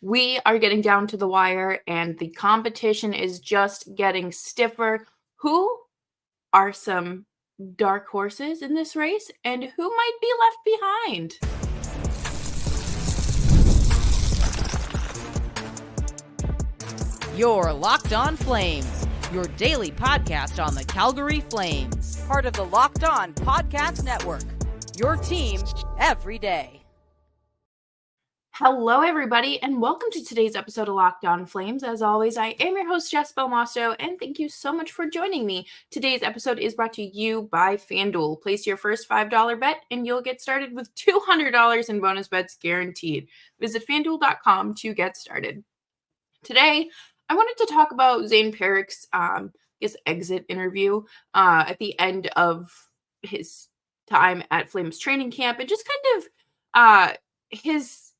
We are getting down to the wire, and the competition is just getting stiffer. Who are some dark horses in this race, and who might be left behind? You're Locked On Flames, your daily podcast on the Calgary Flames. Part of the Locked On Podcast Network, your team every day. Hello, everybody, and welcome to today's episode of Locked On Flames. As always, I am your host, Jess Belmosto, and thank you so much for joining me. Today's episode is brought to you by FanDuel. Place your first $5 bet, and you'll get started with $200 in bonus bets guaranteed. Visit FanDuel.com to get started. Today, I wanted to talk about Zayne Parekh's, exit interview at the end of his time at Flames training camp, and just kind of his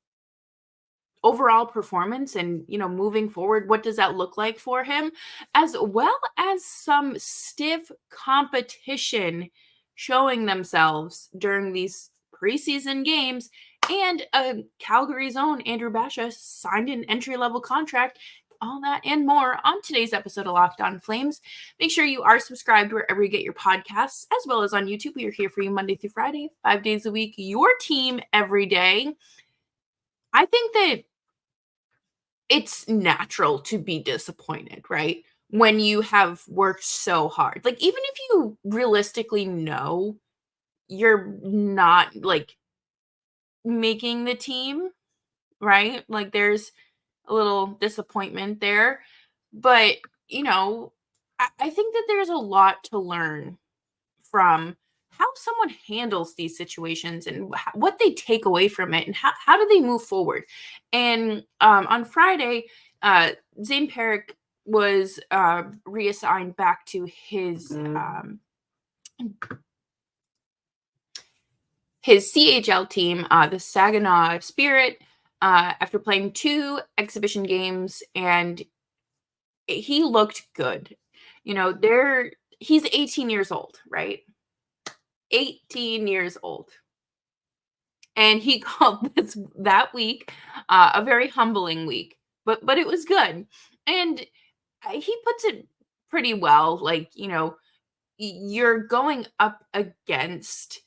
overall performance and, moving forward, what does that look like for him, as well as some stiff competition showing themselves during these preseason games. And Calgary's own Andrew Basha signed an entry-level contract. All that and more on today's episode of Locked On Flames. Make sure you are subscribed wherever you get your podcasts, as well as on YouTube. We are here for you Monday through Friday, 5 days a week, your team every day. I think that it's natural to be disappointed, right? When you have worked so hard. Like, even if you realistically know you're not, making the team, right? Like, there's a little disappointment there. But, I think that there's a lot to learn from how someone handles these situations and what they take away from it and how do they move forward. And on Friday, Zayne Parekh was reassigned back to his CHL team, the Saginaw Spirit, after playing 2 exhibition games, and he looked good. He's 18 years old, right? 18 years old. And he called that week a very humbling week, but it was good. And he puts it pretty well. You're going up against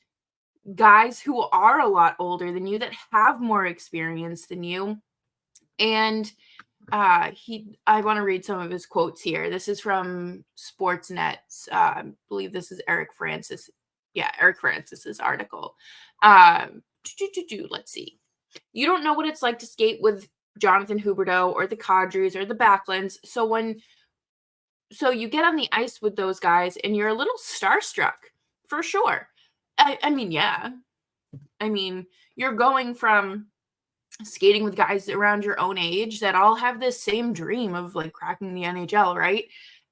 guys who are a lot older than you, that have more experience than you. And I want to read some of his quotes here. This is from Sportsnet. I believe this is Eric Francis's article. Let's see. You don't know what it's like to skate with Jonathan Huberdeau or the Kadris or the Backlunds. So you get on the ice with those guys and you're a little starstruck, for sure. I mean, yeah. I mean, you're going from skating with guys around your own age that all have this same dream of cracking the NHL, right?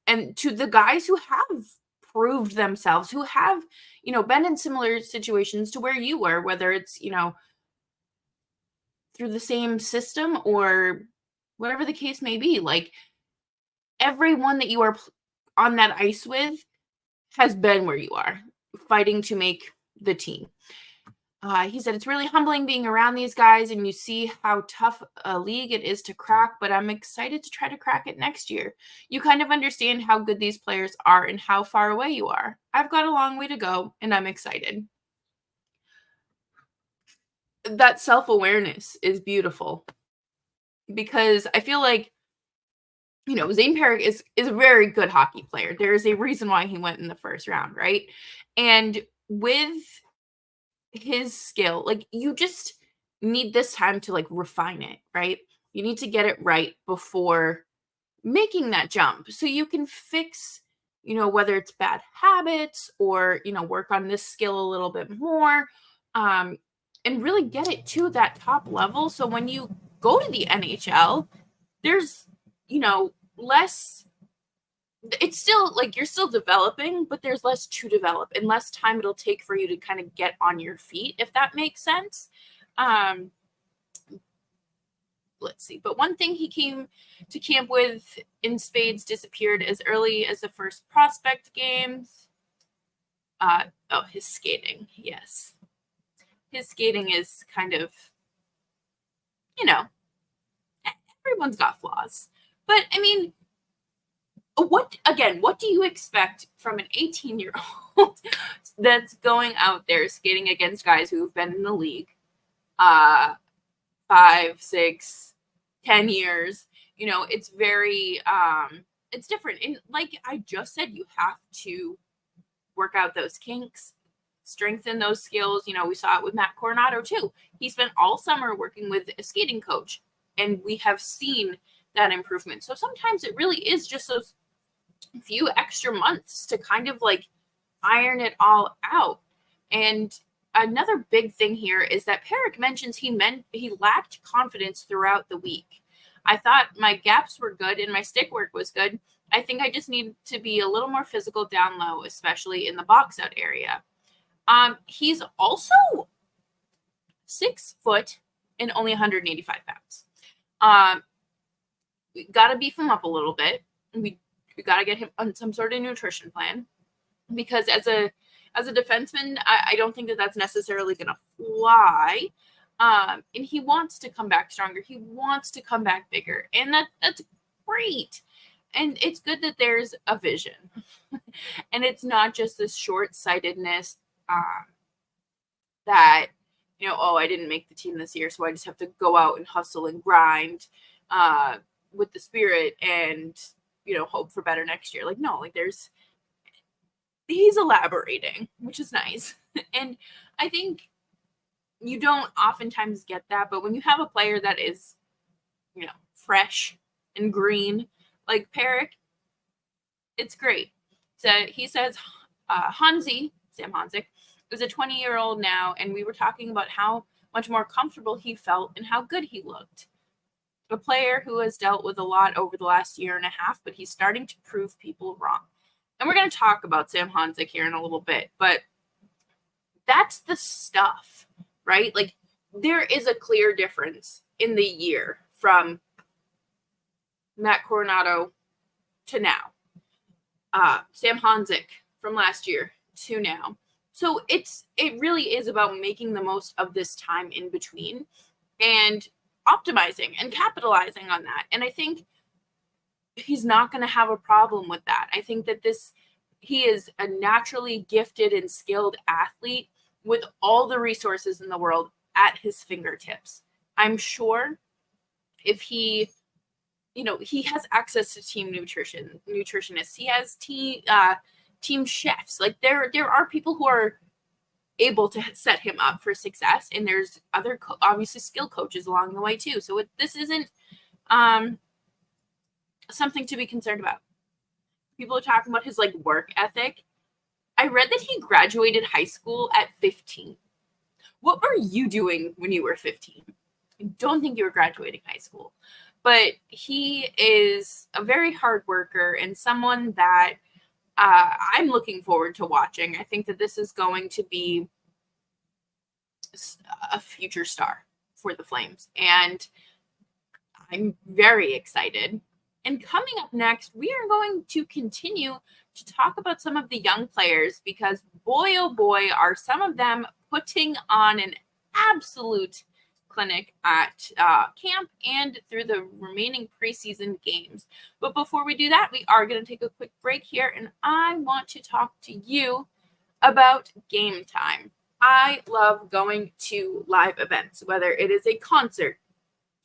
And to the guys who have proved themselves, who have, been in similar situations to where you were, whether it's, through the same system or whatever the case may be. Everyone that you are on that ice with has been where you are, fighting to make the team. He said, it's really humbling being around these guys, and you see how tough a league it is to crack, but I'm excited to try to crack it next year. You kind of understand how good these players are and how far away you are. I've got a long way to go, and I'm excited. That self-awareness is beautiful, because I feel like, Zayne Parekh is a very good hockey player. There is a reason why he went in the first round, right? And with his skill, you just need this time to refine it, right? You need to get it right before making that jump, so you can fix, whether it's bad habits or, work on this skill a little bit more, and really get it to that top level. So when you go to the NHL, there's, less, it's still you're still developing, but there's less to develop and less time it'll take for you to kind of get on your feet, if that makes sense. Let's see. But one thing he came to camp with in spades disappeared as early as the first prospect games. His skating. Yes. His skating is kind of, everyone's got flaws. But I mean, what do you expect from an 18-year-old that's going out there skating against guys who've been in the league 5, 6, 10 years? You know, it's very it's different. And like I just said, you have to work out those kinks, strengthen those skills. You know, we saw it with Matt Coronato too. He spent all summer working with a skating coach, and we have seen that improvement. So sometimes it really is just those few extra months to kind of like iron it all out. And another big thing here is that Parekh mentions he lacked confidence throughout the week. I thought my gaps were good and my stick work was good. I think I just need to be a little more physical down low, especially in the box out area. He's also 6 foot and only 185 pounds. We got to beef him up a little bit. We got to get him on some sort of nutrition plan, because as a defenseman, I don't think that that's necessarily going to fly. And he wants to come back stronger. He wants to come back bigger, and that's great. And it's good that there's a vision, and it's not just this short-sightedness that, you know, oh, I didn't make the team this year, so I just have to go out and hustle and grind with the Spirit and, you know, hope for better next year. Like, no, like he's elaborating, which is nice. And I think you don't oftentimes get that, but when you have a player that is, you know, fresh and green like Parekh, it's great. So he says Sam Honzek is a 20-year-old now, and we were talking about how much more comfortable he felt and how good he looked. A player who has dealt with a lot over the last year and a half, but he's starting to prove people wrong. And we're going to talk about Sam Honzek here in a little bit, but that's the stuff, right? Like, there is a clear difference in the year from Matt Coronato to now. Sam Honzek from last year to now. So it really is about making the most of this time in between and optimizing and capitalizing on that. And I think he's not going to have a problem with that. I think that he is a naturally gifted and skilled athlete with all the resources in the world at his fingertips. I'm sure if he has access to team nutritionists. He has team chefs. Like, there are people who are able to set him up for success, and there's other obviously skill coaches along the way too. So this isn't something to be concerned about. People are talking about his like work ethic. I read that he graduated high school at 15. What were you doing when you were 15? I don't think you were graduating high school. But he is a very hard worker and someone that I'm looking forward to watching. I think that this is going to be a future star for the Flames. And I'm very excited. And coming up next, we are going to continue to talk about some of the young players, because boy, oh boy, are some of them putting on an absolute clinic at camp and through the remaining preseason games. But before we do that, we are going to take a quick break here, and I want to talk to you about Gametime. I love going to live events, whether it is a concert,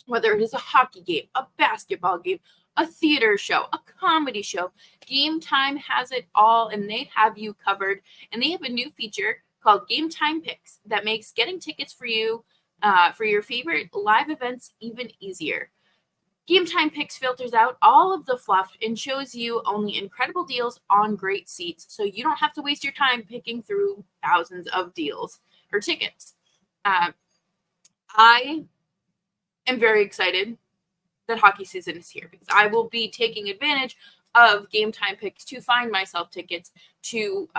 whether it is a hockey game, a basketball game, a theater show, a comedy show. Gametime has it all, and they have you covered. And they have a new feature called Gametime Picks that makes getting tickets for you for your favorite live events even easier. Gametime Picks filters out all of the fluff and shows you only incredible deals on great seats, so you don't have to waste your time picking through thousands of deals or tickets. I am very excited that hockey season is here, because I will be taking advantage of Gametime Picks to find myself tickets to,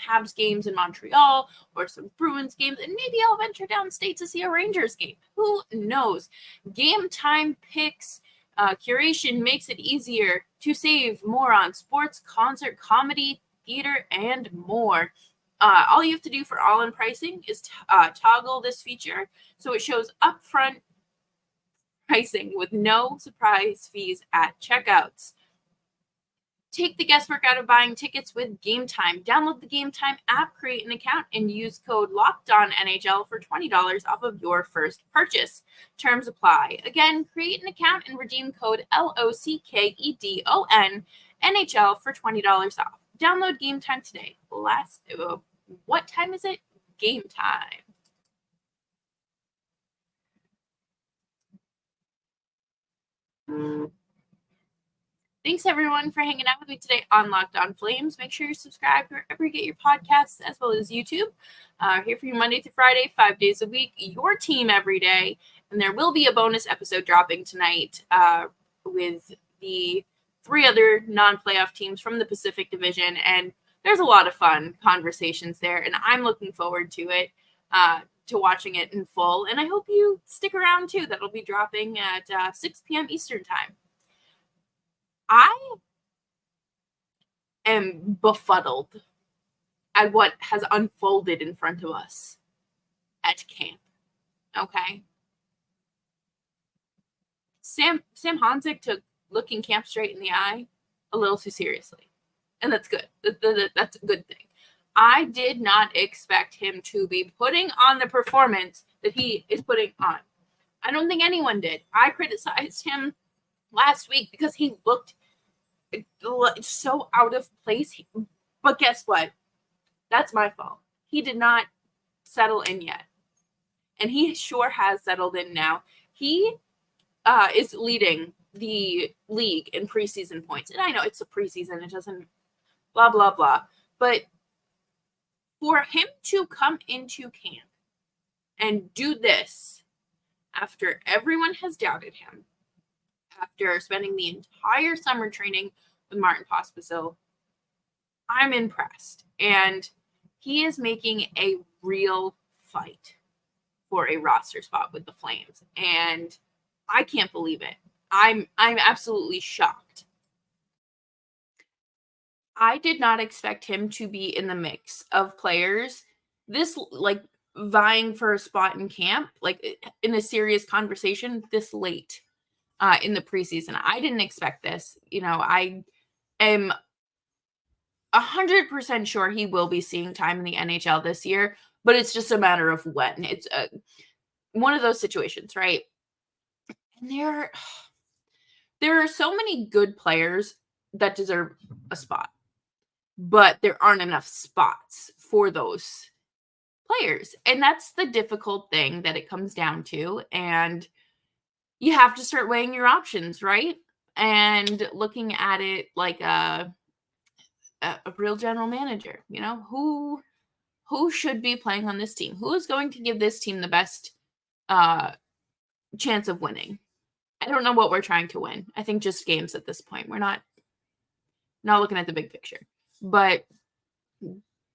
Habs games in Montreal or some Bruins games, and maybe I'll venture downstate to see a Rangers game. Who knows? Gametime Picks curation makes it easier to save more on sports, concert, comedy, theater, and more. All you have to do for all-in pricing is toggle this feature so it shows upfront pricing with no surprise fees at checkouts. Take the guesswork out of buying tickets with Gametime. Download the Gametime app, create an account, and use code LOCKEDONNHL for $20 off of your first purchase. Terms apply. Again, create an account and redeem code LOCKEDONNHL for $20 off. Download Gametime today. What time is it? Game time. Thanks, everyone, for hanging out with me today on Locked On Flames. Make sure you're subscribed wherever you get your podcasts, as well as YouTube. Here for you Monday through Friday, 5 days a week, your team every day. And there will be a bonus episode dropping tonight with the 3 other non-playoff teams from the Pacific Division. And there's a lot of fun conversations there, and I'm looking forward to it, to watching it in full. And I hope you stick around, too. That'll be dropping at 6 p.m. Eastern Time. I am befuddled at what has unfolded in front of us at camp. Okay. Sam Honzek took looking camp straight in the eye a little too seriously. And that's good. That's a good thing. I did not expect him to be putting on the performance that he is putting on. I don't think anyone did. I criticized him last week because he looked so out of place. But guess what? That's my fault. He did not settle in yet. And he sure has settled in now. He is leading the league in preseason points. And I know it's a preseason. It doesn't blah, blah, blah. But for him to come into camp and do this after everyone has doubted him, after spending the entire summer training with Martin Pospisil, I'm impressed. And he is making a real fight for a roster spot with the Flames. And I can't believe it. I'm absolutely shocked. I did not expect him to be in the mix of players this vying for a spot in camp, in a serious conversation this late in the preseason. I didn't expect this. I am 100% sure he will be seeing time in the NHL this year, but it's just a matter of when. It's one of those situations, right? And there are so many good players that deserve a spot, but there aren't enough spots for those players. And that's the difficult thing that it comes down to. And you have to start weighing your options, right? And looking at it like a real general manager, who should be playing on this team? Who is going to give this team the best chance of winning? I don't know what we're trying to win. I think just games at this point. We're not looking at the big picture. But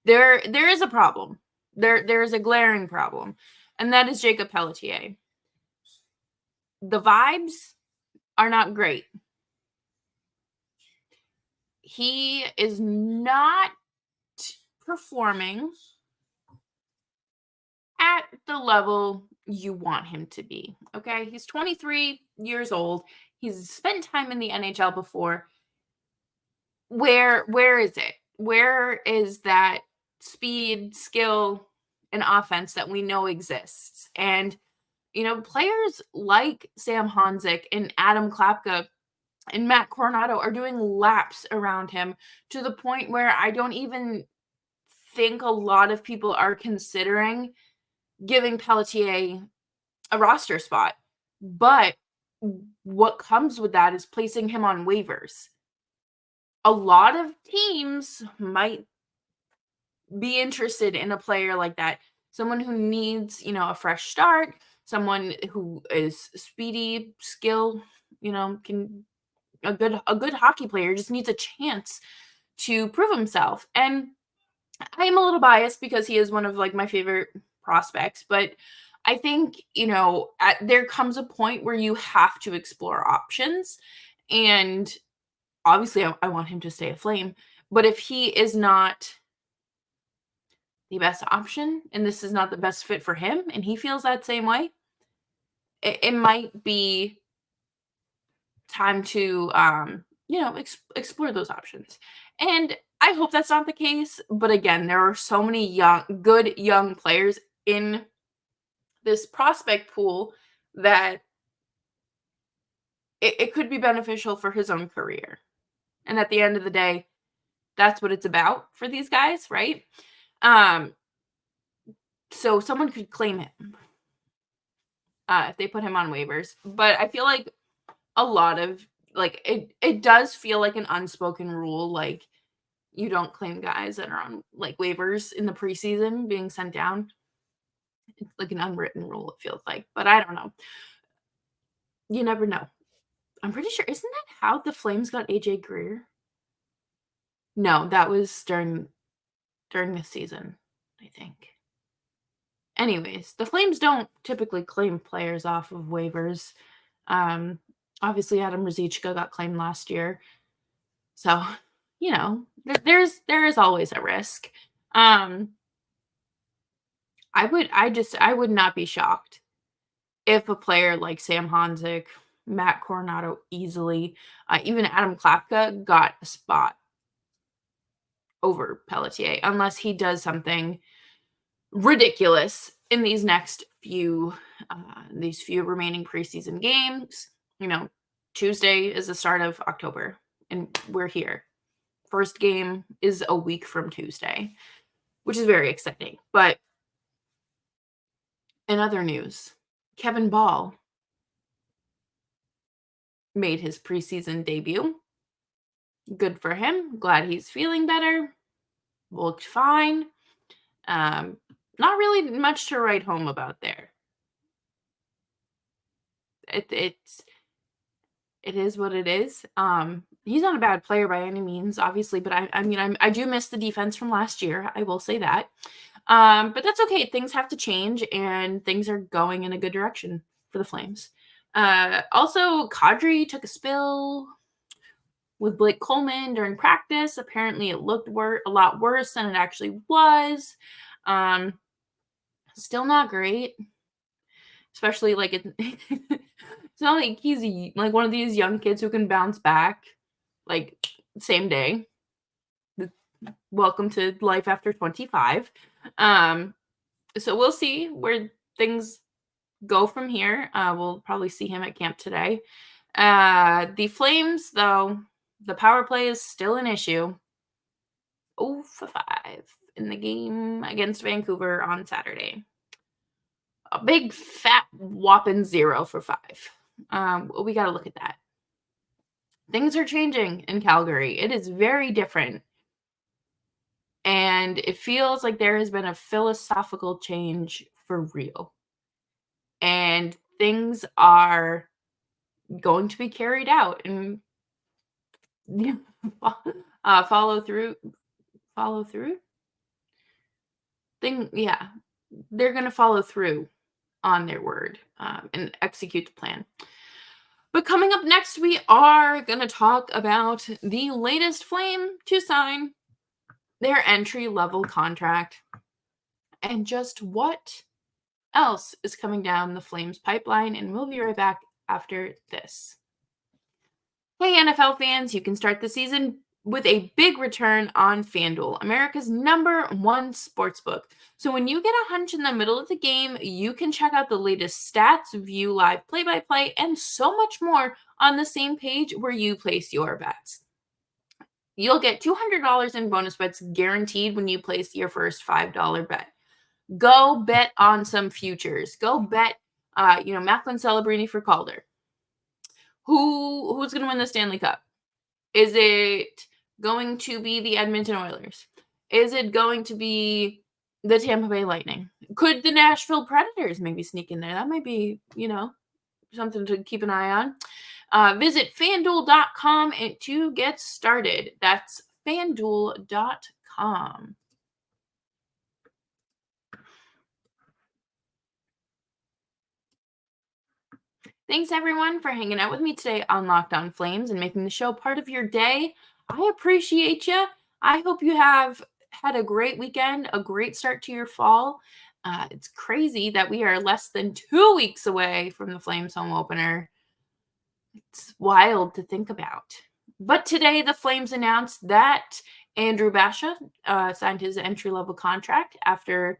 there is a problem. There is a glaring problem, and that is Jakob Pelletier. The vibes are not great. He is not performing at the level you want him to be. Okay, he's 23 years old. He's spent time in the NHL before. Where is it? Where is that speed, skill, and offense that we know exists? And players like Sam Honzek and Adam Klapka and Matt Coronato are doing laps around him to the point where I don't even think a lot of people are considering giving Pelletier a roster spot. But what comes with that is placing him on waivers. A lot of teams might be interested in a player like that. Someone who needs, a fresh start, someone who is speedy, skill, can a good hockey player just needs a chance to prove himself. And I am a little biased because he is one of my favorite prospects, but I think, there comes a point where you have to explore options. And obviously I want him to stay a Flame, but if he is not the best option and this is not the best fit for him and he feels that same way, it might be time to, explore those options. And I hope that's not the case. But again, there are so many good young players in this prospect pool that it could be beneficial for his own career. And at the end of the day, that's what it's about for these guys, right? So someone could claim him if they put him on waivers. But I feel like a lot of it does feel like an unspoken rule. Like, you don't claim guys that are on like waivers in the preseason being sent down. It's like an unwritten rule, it feels like. But I don't know. You never know. I'm pretty sure, isn't that how the Flames got AJ Greer? No, that was during this season, I think. Anyways, the Flames don't typically claim players off of waivers. Obviously, Adam Ruzicka got claimed last year. So, there is always a risk. I would not be shocked if a player like Sam Honzek, Matt Coronato easily, even Adam Klapka got a spot over Pelletier, unless he does something ridiculous in these next few remaining preseason games. Tuesday is the start of October, and we're here. First game is a week from Tuesday, which is very exciting. But in other news, Kevin Ball made his preseason debut. Good for him. Glad he's feeling better. Looked fine. Not really much to write home about there. It is what it is. He's not a bad player by any means, obviously, but I do miss the defense from last year. I will say that. But that's okay. Things have to change, and things are going in a good direction for the Flames. Also, Kadri took a spill with Blake Coleman during practice. Apparently, it looked a lot worse than it actually was. Still not great. Especially like it's not like he's like one of these young kids who can bounce back like same day. Welcome to life after 25. So we'll see where things go from here. We'll probably see him at camp today. The Flames, though, the power play is still an issue. 0 for 5 in the game against Vancouver on Saturday. A big fat whopping 0 for 5. We got to look at that. Things are changing in Calgary. It is very different. And it feels like there has been a philosophical change for real. And things are going to be carried out and follow through. They're going to follow through on their word and execute the plan. But coming up next, we are going to talk about the latest Flame to sign their entry-level contract and just what else is coming down the Flames pipeline. And we'll be right back after this. Hey, NFL fans, you can start the season with a big return on FanDuel, America's #1 sportsbook. So when you get a hunch in the middle of the game, you can check out the latest stats, view live play-by-play, and so much more on the same page where you place your bets. You'll get $200 in bonus bets guaranteed when you place your first $5 bet. Go bet on some futures. Go bet, Macklin Celebrini for Calder. Who's going to win the Stanley Cup? Is it going to be the Edmonton Oilers? Is it going to be the Tampa Bay Lightning? Could the Nashville Predators maybe sneak in there? That might be, something to keep an eye on. Visit FanDuel.com to get started. That's FanDuel.com. Thanks, everyone, for hanging out with me today on Locked On Flames and making the show part of your day. I appreciate you. I hope you have had a great weekend, a great start to your fall. It's crazy that we are less than 2 weeks away from the Flames home opener. It's wild to think about. But today, the Flames announced that Andrew Basha signed his entry-level contract after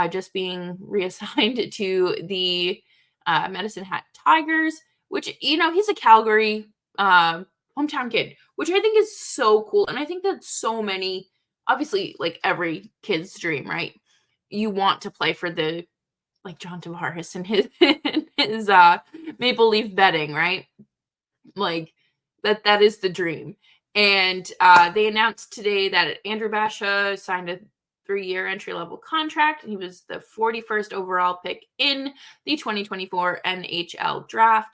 just being reassigned to the Medicine Hat Tigers, which, he's a Calgary hometown kid, which I think is so cool. And I think that so many, obviously, like every kid's dream, right? You want to play for the, like John Tavares and his Maple Leaf betting, right? Like that is the dream. And they announced today that Andrew Basha signed a 3-year entry-level contract, and he was the 41st overall pick in the 2024 NHL draft.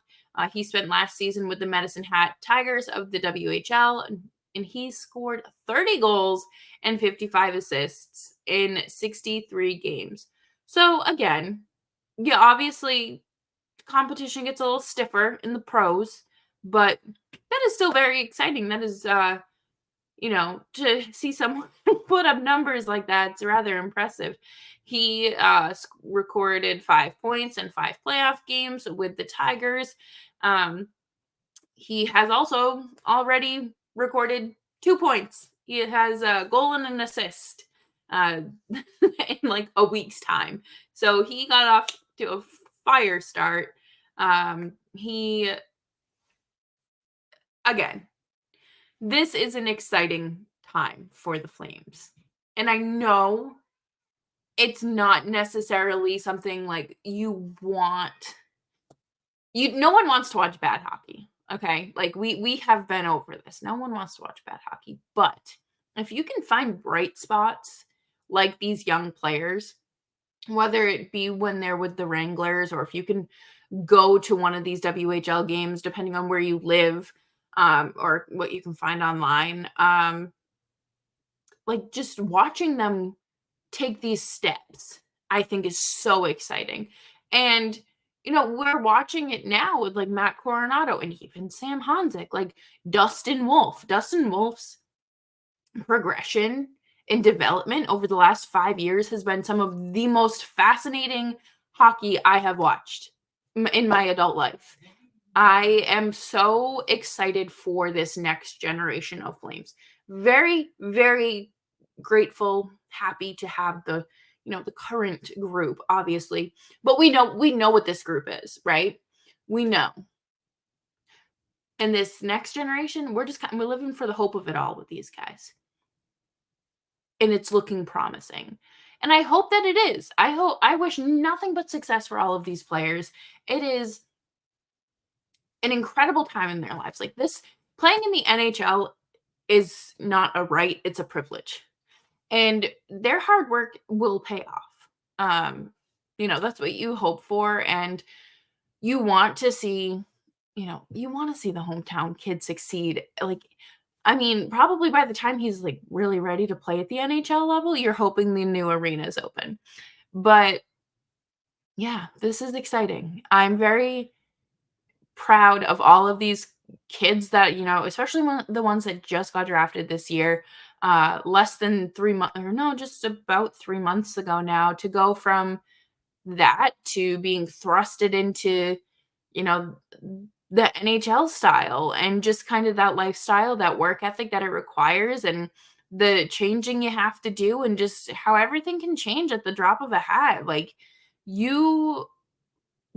He spent last season with the Medicine Hat Tigers of the WHL, and he scored 30 goals and 55 assists in 63 games. So again, yeah, obviously competition gets a little stiffer in the pros, but that is still very exciting. That is, to see someone put up numbers like that, it's rather impressive. He recorded 5 points in 5 playoff games with the Tigers. He has also already recorded 2 points. He has a goal and an assist in like a week's time. So he got off to a fire start. He again, this is an exciting time for the Flames. And I know it's not necessarily something like no one wants to watch bad hockey. Okay? Like we have been over this. No one wants to watch bad hockey. But if you can find bright spots like these young players, whether it be when they're with the Wranglers or if you can go to one of these WHL games, depending on where you live, or what you can find online. Like just watching them take these steps, I think is so exciting. And, we're watching it now with like Matt Coronato and even Sam Honzek, like Dustin Wolf. Dustin Wolf's progression and development over the last 5 years has been some of the most fascinating hockey I have watched in my adult life. I am so excited for this next generation of Flames. Very, very grateful, happy to have the current group, obviously. But we know what this group is, right? We know. And this next generation, we're living for the hope of it all with these guys. And it's looking promising. And I hope that it is. I wish nothing but success for all of these players. It is an incredible time in their lives. Like this, playing in the NHL is not a right, it's a privilege. And their hard work will pay off. That's what you hope for. And you want to see, you want to see the hometown kid succeed. Like, I mean, probably by the time he's like really ready to play at the NHL level, you're hoping the new arena is open. But yeah, this is exciting. I'm very proud of all of these kids that, especially the ones that just got drafted this year, less than 3 months, or no, just about 3 months ago now, to go from that to being thrusted into, the NHL style and just kind of that lifestyle, that work ethic that it requires, and the changing you have to do, and just how everything can change at the drop of a hat. Like, you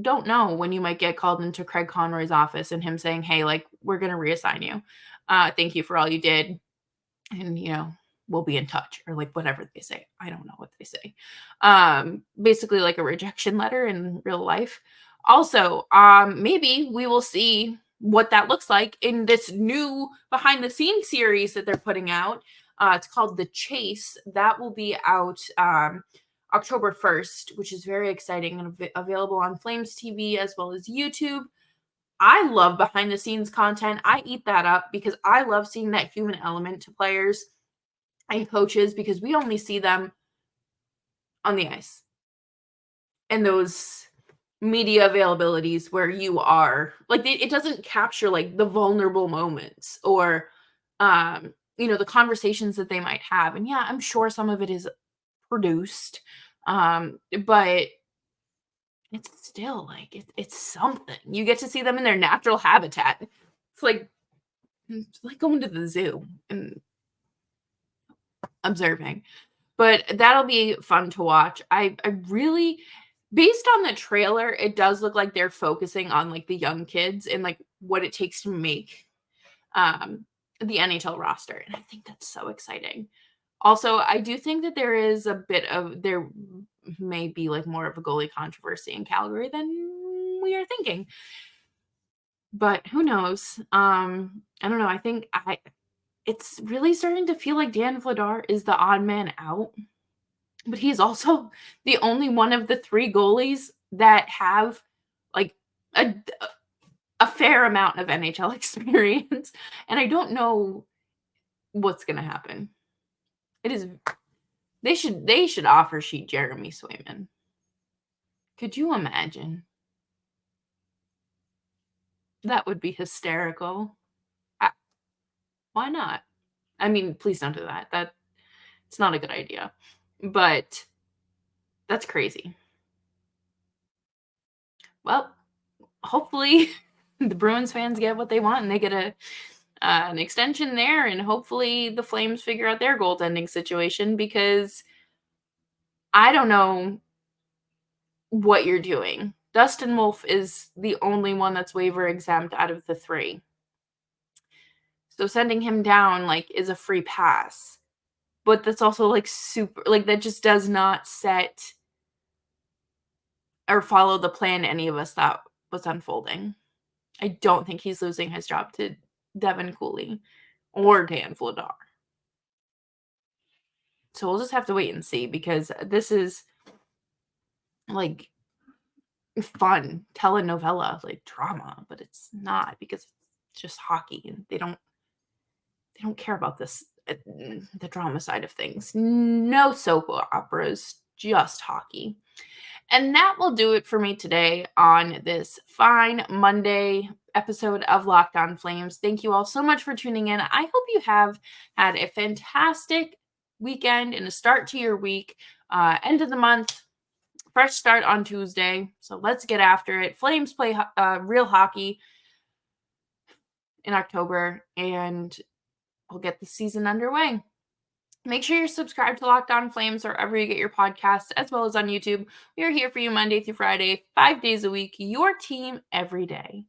don't know when you might get called into Craig Conroy's office and him saying, "Hey, like, we're gonna reassign you. Thank you for all you did, and we'll be in touch," or like whatever they say. I don't know what they say. Basically like a rejection letter in real life. Also, maybe we will see what that looks like in this new behind the scenes series that they're putting out. It's called The Chase. That will be out October 1st, which is very exciting and available on Flames TV as well as YouTube. I love behind the scenes content. I eat that up because I love seeing that human element to players and coaches, because we only see them on the ice and those media availabilities where you are like, it doesn't capture like the vulnerable moments or the conversations that they might have. And yeah, I'm sure some of it is produced, but it's still like it's something. You get to see them in their natural habitat. It's like going to the zoo and observing. But that'll be fun to watch. I really, based on the trailer, it does look like they're focusing on like the young kids and like what it takes to make the NHL roster. And I think that's so exciting. Also, I do think that there may be like more of a goalie controversy in Calgary than we are thinking. But who knows? I don't know. It's really starting to feel like Dan Vladar is the odd man out, but he's also the only one of the 3 goalies that have like a a fair amount of NHL experience, and I don't know what's gonna happen. It is they should offer sheet Jeremy Swayman. Could you imagine? That would be hysterical. I Why not? I mean, please don't do that. It's not a good idea, but that's crazy. Well, hopefully the Bruins fans get what they want and they get an extension there, and hopefully the Flames figure out their goaltending situation because I don't know what you're doing. Dustin Wolf is the only one that's waiver exempt out of the 3. So sending him down like is a free pass. But that's also like super like that just does not set or follow the plan any of us thought was unfolding. I don't think he's losing his job to Devin Cooley or Dan Vladar. So we'll just have to wait and see because this is like fun telenovela like drama, but it's not because it's just hockey and they don't care about this the drama side of things. No soap operas, just hockey. And that will do it for me today on this fine Monday episode of Locked On Flames. Thank you all so much for tuning in. I hope you have had a fantastic weekend and a start to your week. End of the month, fresh start on Tuesday. So let's get after it. Flames play real hockey in October, and we'll get the season underway. Make sure you're subscribed to Locked On Flames wherever you get your podcasts, as well as on YouTube. We are here for you Monday through Friday, 5 days a week, your team every day.